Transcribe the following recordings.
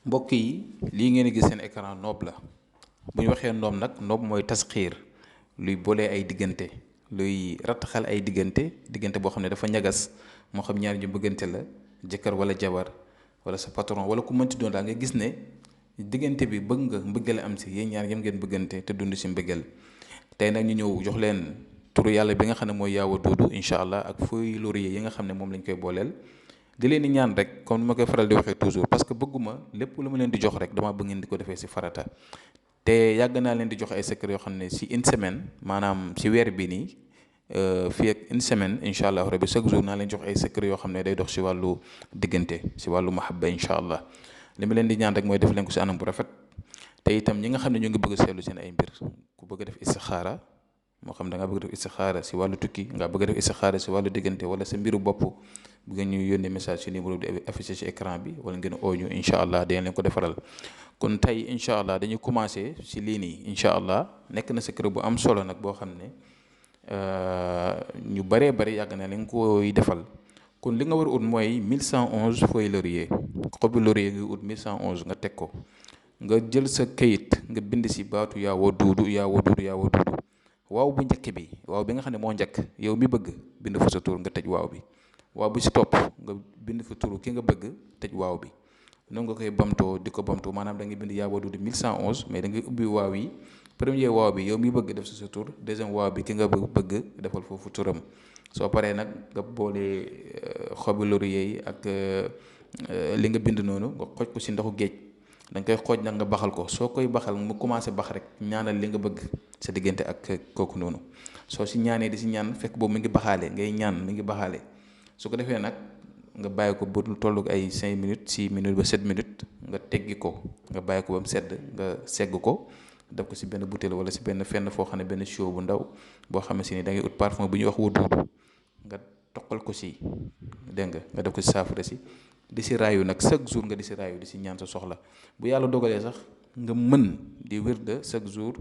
mbokk yi lii ngeen di gis seen écran noob la bu ñu waxee noob mooy tasxiir luy boole ay diggante luy rattaxal ay diggante boo xam ne dafa ñagas moo xam ñaar ñu bëggante la jëkkër wala jabar wala sa patron wala ku mënti doon daal nga gis ne diggante bi bëgg nga mbëggeel am si yéen ñaar yëm ngeen bëggante te dund si mbëggeel tey nag ñu ñëw jox leen turu yàlla bi nga xam ne mooy yaawa duudu incha allah ak fooy laurier yi nga xam ne moom lañ koy booleel. di leen di ñaan rek comme ni ma koy faral di waxee toujours parce que bëgguma lépp lu ma leen di jox rek dama bëgg ngeen di ko defee si farata te yàgg naa leen di jox ay secret yoo xam ne si une semaine maanaam si weer bi nii fii ak une semaine incha allah rabbi chaque jour naa leen jox ay secret yoo xam ne day dox si wàllu diggante si wàllu mahabba incha allah li ma leen di ñaan rek mooy def leen ko si anam bu rafet te itam ñi nga xam ne ñu ngi bëgg a seetlu seen ay mbir ku bëgg a def istixaara moo xam da nga bëgg def istixaara si wàllu tukki nga bëgg def istixaara si wàllu diggante wala sa mbiru bopp bu ngeen ñu yónnee message ci numéro bi affiché ci écran bi wala ngeen oo ñu incha allah dañ leen ko defaral kon tey incha allah dañuy commencé si lii nii incha allah nekk na secret bu am solo nag boo xam ne ñu bëree bëri yàgg na leen koy defal kon li nga war a ut mooy 1111 feuilles laurier xobi laurier nga ut 1111 nga teg ko nga jël sa kayit nga bind si baatu yaawa duudu yaawa duudu yaawa duudu waaw bu njëkk bi waaw bi nga xam ne moo njëkk yow mi bëgg bind fa sa tur nga tëj waaw bi waaw bu si topp nga bind fa turu ki nga bëgg tëj waaw bi noonu nga koy bamtoo di ko bamtoo maanaam da ngay bind yaawa duudu 1111 mais da ngay ubbi waaw yi premier waaw bi yow mi bëgg def sa tur deuxième waaw bi ki nga bëgg defal foofu turam soo paree nag nga boole xobi laurier yi ak li nga bind noonu nga xoj ko si ndoxu géej da nga koy xooj nag nga baxal ko soo koy baxal mu commencé bax rek ñaanal li nga bëgg sa diggante ak kooku noonu soo si ñaanee di si ñaan fekk boobu mi ngi baxaale ngay ñaan mi ngi baxaale su ko defee nag nga bàyyi ko bu tollu ay 5 minutes 6 minutes ba 7 minutes nga teggi ko nga bàyyi ko ba mu sedd nga segg ko def ko si benn bouteille wala si benn fenn foo xam ne benn siwo bu ndaw boo xam ne si ni da ngay ut parfum bu ñuy wax wuduudu nga toqal ko si dégg nga def ko si saafara si di si raayu nag chaque jour nga di si raayu di si ñaan sa soxla bu yàlla dogalee sax nga mën di wirda chaque jour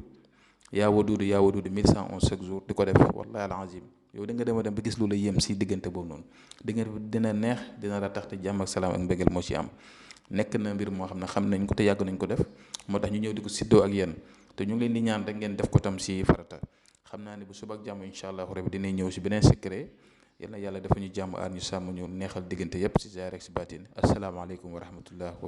yaawa duudu 1111 chaque jour di ko def wallahi alazim yow da nga dem ba gis lu la yem si diggante boobu noonu diggante bi dina neex dina ratax te jàmm ak salaam ak mbégeel moo ci am nekk na mbir moo xam ne xam nañ ko te yàgg nañ ko def moo tax ñu ñëw di ko siddoo ak yéen te ñu ngi leen di ñaan rek ngeen def ko tam si farata xam naa ne bu suba ak jàmm incha allah rabbi dinañ ñëw si beneen secret yal na yàlla dafa ñu jàmm aar ñu sàmm ñu neexal diggante yépp si zaahir ak si baatin asalaamaaleykum wa rahmatullah